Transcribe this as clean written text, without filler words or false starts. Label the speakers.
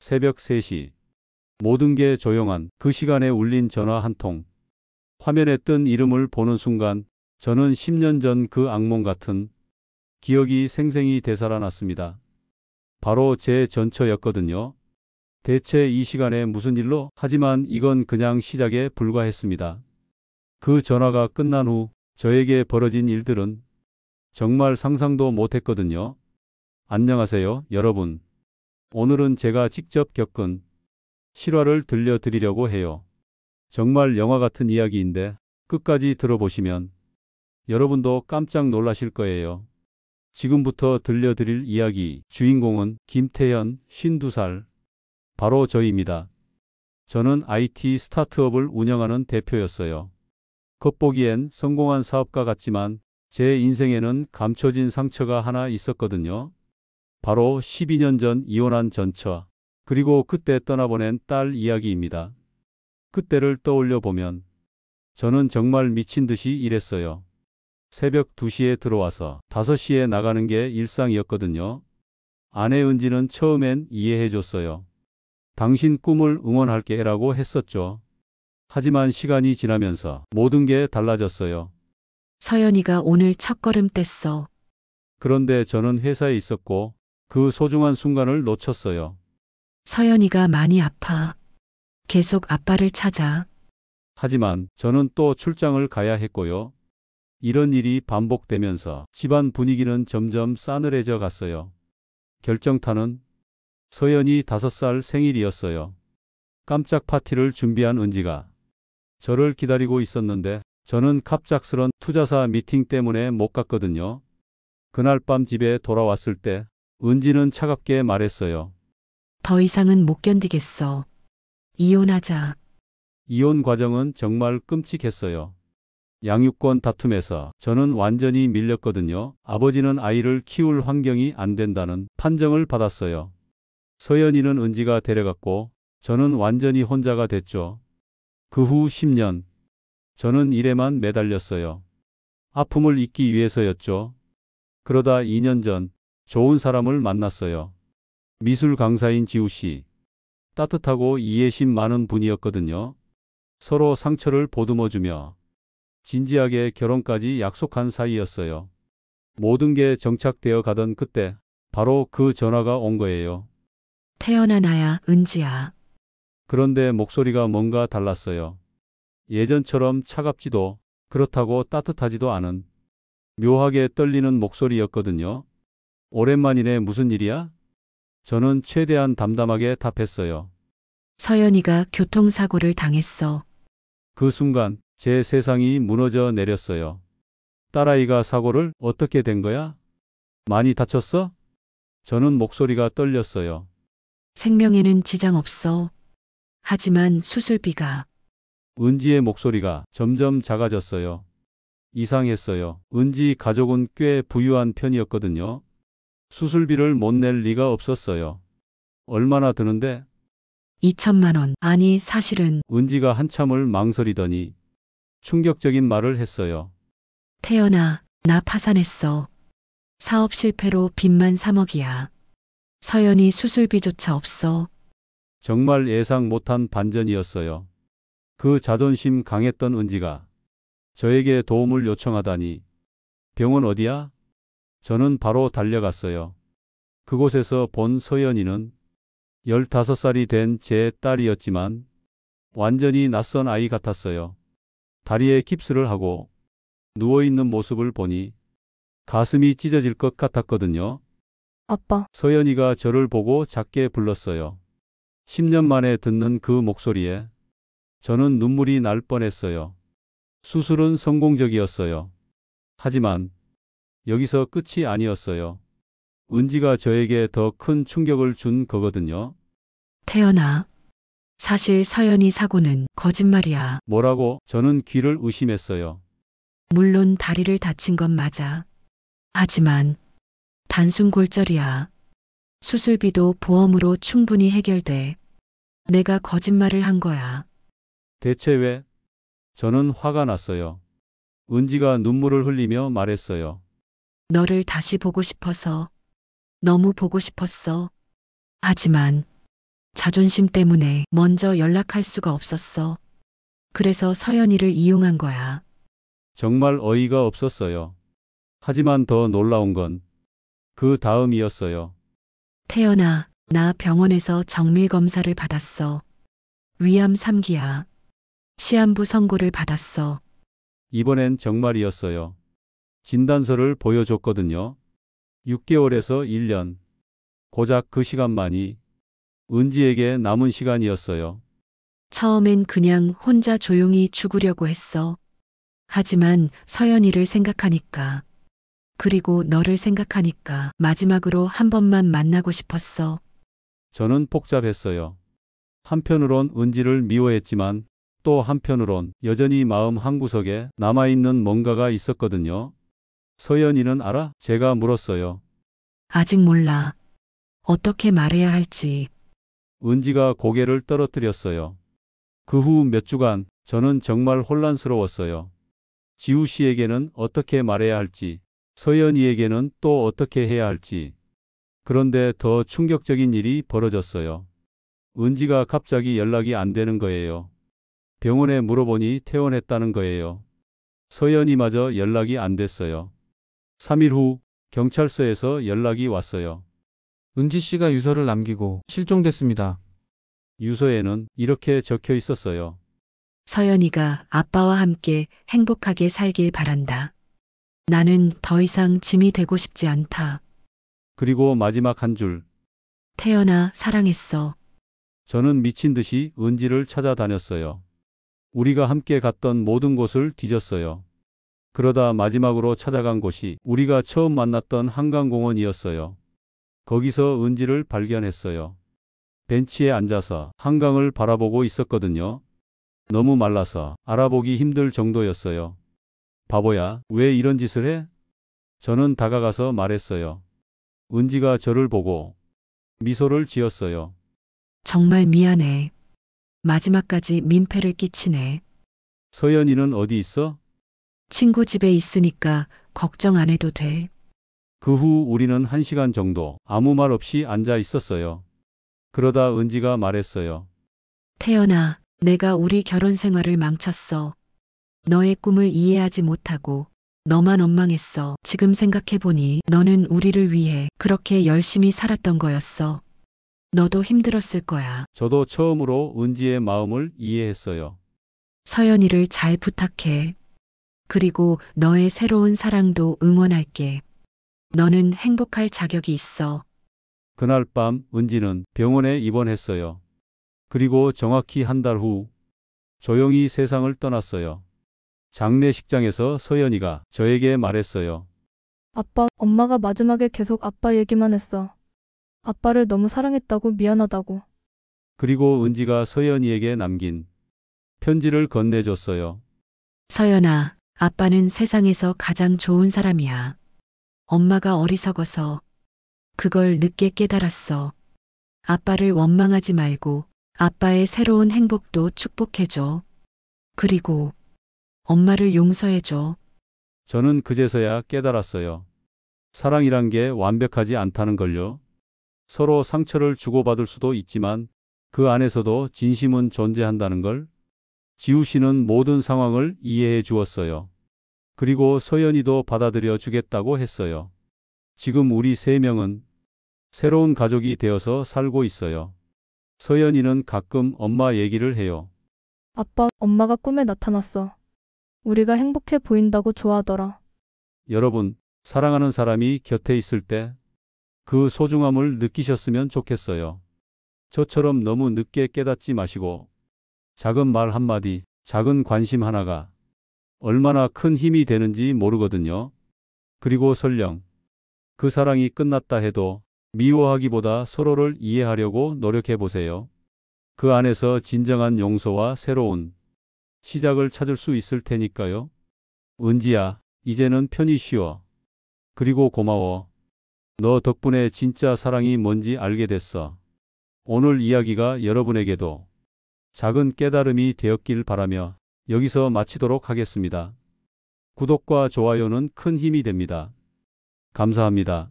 Speaker 1: 새벽 3시. 모든 게 조용한 그 시간에 울린 전화 한 통. 화면에 뜬 이름을 보는 순간 저는 10년 전 그 악몽 같은 기억이 생생히 되살아났습니다. 바로 제 전처였거든요. 대체 이 시간에 무슨 일로? 하지만 이건 그냥 시작에 불과했습니다. 그 전화가 끝난 후 저에게 벌어진 일들은 정말 상상도 못했거든요. 안녕하세요, 여러분. 오늘은 제가 직접 겪은 실화를 들려드리려고 해요. 정말 영화 같은 이야기인데 끝까지 들어보시면 여러분도 깜짝 놀라실 거예요. 지금부터 들려드릴 이야기 주인공은 김태현, 52살. 바로 저입니다. 저는 IT 스타트업을 운영하는 대표였어요. 겉보기엔 성공한 사업가 같지만 제 인생에는 감춰진 상처가 하나 있었거든요. 바로 12년 전 이혼한 전처, 그리고 그때 떠나보낸 딸 이야기입니다. 그때를 떠올려 보면 저는 정말 미친 듯이 일했어요. 새벽 2시에 들어와서 5시에 나가는 게 일상이었거든요. 아내 은지는 처음엔 이해해 줬어요. 당신 꿈을 응원할게 라고 했었죠. 하지만 시간이 지나면서 모든 게 달라졌어요.
Speaker 2: 서연이가 오늘 첫걸음 뗐어.
Speaker 1: 그런데 저는 회사에 있었고 그 소중한 순간을 놓쳤어요.
Speaker 2: 서연이가 많이 아파. 계속 아빠를 찾아.
Speaker 1: 하지만 저는 또 출장을 가야 했고요. 이런 일이 반복되면서 집안 분위기는 점점 싸늘해져 갔어요. 결정타는 서연이 5살 생일이었어요. 깜짝 파티를 준비한 은지가 저를 기다리고 있었는데 저는 갑작스런 투자사 미팅 때문에 못 갔거든요. 그날 밤 집에 돌아왔을 때 은지는 차갑게 말했어요.
Speaker 2: 더 이상은 못 견디겠어. 이혼하자.
Speaker 1: 이혼 과정은 정말 끔찍했어요. 양육권 다툼에서 저는 완전히 밀렸거든요. 아버지는 아이를 키울 환경이 안 된다는 판정을 받았어요. 서연이는 은지가 데려갔고 저는 완전히 혼자가 됐죠. 그 후 10년 저는 일에만 매달렸어요. 아픔을 잊기 위해서였죠. 그러다 2년 전 좋은 사람을 만났어요. 미술 강사인 지우 씨. 따뜻하고 이해심 많은 분이었거든요. 서로 상처를 보듬어주며 진지하게 결혼까지 약속한 사이였어요. 모든 게 정착되어 가던 그때 바로 그 전화가 온 거예요.
Speaker 2: 태연아 나야, 은지야.
Speaker 1: 그런데 목소리가 뭔가 달랐어요. 예전처럼 차갑지도 그렇다고 따뜻하지도 않은 묘하게 떨리는 목소리였거든요. 오랜만이네, 무슨 일이야? 저는 최대한 담담하게 답했어요.
Speaker 2: 서연이가 교통사고를 당했어.
Speaker 1: 그 순간 제 세상이 무너져 내렸어요. 딸아이가 사고를? 어떻게 된 거야? 많이 다쳤어? 저는 목소리가 떨렸어요.
Speaker 2: 생명에는 지장 없어. 하지만 수술비가.
Speaker 1: 은지의 목소리가 점점 작아졌어요. 이상했어요. 은지 가족은 꽤 부유한 편이었거든요. 수술비를 못 낼 리가 없었어요. 얼마나 드는데?
Speaker 2: 2천만 원. 아니, 사실은
Speaker 1: 은지가 한참을 망설이더니 충격적인 말을 했어요.
Speaker 2: 태연아, 나 파산했어. 사업 실패로 빚만 3억이야. 서연이 수술비조차 없어.
Speaker 1: 정말 예상 못한 반전이었어요. 그 자존심 강했던 은지가 저에게 도움을 요청하다니. 병원 어디야? 저는 바로 달려갔어요. 그곳에서 본 서연이는 15살이 된 제 딸이었지만 완전히 낯선 아이 같았어요. 다리에 깁스를 하고 누워있는 모습을 보니 가슴이 찢어질 것 같았거든요.
Speaker 3: 아빠,
Speaker 1: 서연이가 저를 보고 작게 불렀어요. 10년 만에 듣는 그 목소리에 저는 눈물이 날 뻔했어요. 수술은 성공적이었어요. 하지만 여기서 끝이 아니었어요. 은지가 저에게 더 큰 충격을 준 거거든요.
Speaker 2: 태연아, 사실 서연이 사고는 거짓말이야.
Speaker 1: 뭐라고? 저는 귀를 의심했어요.
Speaker 2: 물론 다리를 다친 건 맞아. 하지만 단순 골절이야. 수술비도 보험으로 충분히 해결돼. 내가 거짓말을 한 거야.
Speaker 1: 대체 왜? 저는 화가 났어요. 은지가 눈물을 흘리며 말했어요.
Speaker 2: 너를 다시 보고 싶어서. 너무 보고 싶었어. 하지만 자존심 때문에 먼저 연락할 수가 없었어. 그래서 서연이를 이용한 거야.
Speaker 1: 정말 어이가 없었어요. 하지만 더 놀라운 건 그 다음이었어요.
Speaker 2: 태연아, 나 병원에서 정밀 검사를 받았어. 위암 3기야. 시한부 선고를 받았어.
Speaker 1: 이번엔 정말이었어요. 진단서를 보여줬거든요. 6개월에서 1년. 고작 그 시간만이 은지에게 남은 시간이었어요.
Speaker 2: 처음엔 그냥 혼자 조용히 죽으려고 했어. 하지만 서연이를 생각하니까, 그리고 너를 생각하니까 마지막으로 한 번만 만나고 싶었어.
Speaker 1: 저는 복잡했어요. 한편으론 은지를 미워했지만 또 한편으론 여전히 마음 한구석에 남아있는 뭔가가 있었거든요. 서연이는 알아? 제가 물었어요.
Speaker 2: 아직 몰라. 어떻게 말해야 할지.
Speaker 1: 은지가 고개를 떨어뜨렸어요. 그 후 몇 주간 저는 정말 혼란스러웠어요. 지우 씨에게는 어떻게 말해야 할지, 서연이에게는 또 어떻게 해야 할지. 그런데 더 충격적인 일이 벌어졌어요. 은지가 갑자기 연락이 안 되는 거예요. 병원에 물어보니 퇴원했다는 거예요. 서연이마저 연락이 안 됐어요. 3일 후 경찰서에서 연락이 왔어요.
Speaker 3: 은지 씨가 유서를 남기고 실종됐습니다.
Speaker 1: 유서에는 이렇게 적혀 있었어요.
Speaker 2: 서연이가 아빠와 함께 행복하게 살길 바란다. 나는 더 이상 짐이 되고 싶지 않다.
Speaker 1: 그리고 마지막 한 줄.
Speaker 2: 태연아, 사랑했어.
Speaker 1: 저는 미친 듯이 은지를 찾아다녔어요. 우리가 함께 갔던 모든 곳을 뒤졌어요. 그러다 마지막으로 찾아간 곳이 우리가 처음 만났던 한강공원이었어요. 거기서 은지를 발견했어요. 벤치에 앉아서 한강을 바라보고 있었거든요. 너무 말라서 알아보기 힘들 정도였어요. 바보야, 왜 이런 짓을 해? 저는 다가가서 말했어요. 은지가 저를 보고 미소를 지었어요.
Speaker 2: 정말 미안해. 마지막까지 민폐를 끼치네.
Speaker 1: 서연이는 어디 있어?
Speaker 2: 친구 집에 있으니까 걱정 안 해도 돼.
Speaker 1: 그 후 우리는 1시간 정도 아무 말 없이 앉아 있었어요. 그러다 은지가 말했어요.
Speaker 2: 태연아, 내가 우리 결혼 생활을 망쳤어. 너의 꿈을 이해하지 못하고 너만 원망했어. 지금 생각해보니 너는 우리를 위해 그렇게 열심히 살았던 거였어. 너도 힘들었을 거야.
Speaker 1: 저도 처음으로 은지의 마음을 이해했어요.
Speaker 2: 서연이를 잘 부탁해. 그리고 너의 새로운 사랑도 응원할게. 너는 행복할 자격이 있어.
Speaker 1: 그날 밤 은지는 병원에 입원했어요. 그리고 정확히 한 달 후 조용히 세상을 떠났어요. 장례식장에서 서연이가 저에게 말했어요.
Speaker 4: 아빠, 엄마가 마지막에 계속 아빠 얘기만 했어. 아빠를 너무 사랑했다고 미안하다고.
Speaker 1: 그리고 은지가 서연이에게 남긴 편지를 건네줬어요.
Speaker 2: 서연아, 아빠는 세상에서 가장 좋은 사람이야. 엄마가 어리석어서 그걸 늦게 깨달았어. 아빠를 원망하지 말고 아빠의 새로운 행복도 축복해줘. 그리고 엄마를 용서해줘.
Speaker 1: 저는 그제서야 깨달았어요. 사랑이란 게 완벽하지 않다는 걸요. 서로 상처를 주고받을 수도 있지만 그 안에서도 진심은 존재한다는 걸. 지우 씨는 모든 상황을 이해해 주었어요. 그리고 서연이도 받아들여 주겠다고 했어요. 지금 우리 3명은 새로운 가족이 되어서 살고 있어요. 서연이는 가끔 엄마 얘기를 해요.
Speaker 4: 아빠, 엄마가 꿈에 나타났어. 우리가 행복해 보인다고 좋아하더라.
Speaker 1: 여러분, 사랑하는 사람이 곁에 있을 때 그 소중함을 느끼셨으면 좋겠어요. 저처럼 너무 늦게 깨닫지 마시고 작은 말 한마디, 작은 관심 하나가 얼마나 큰 힘이 되는지 모르거든요. 그리고 설령 그 사랑이 끝났다 해도 미워하기보다 서로를 이해하려고 노력해 보세요. 그 안에서 진정한 용서와 새로운 시작을 찾을 수 있을 테니까요. 은지야, 이제는 편히 쉬어. 그리고 고마워. 너 덕분에 진짜 사랑이 뭔지 알게 됐어. 오늘 이야기가 여러분에게도 작은 깨달음이 되었길 바라며 여기서 마치도록 하겠습니다. 구독과 좋아요는 큰 힘이 됩니다. 감사합니다.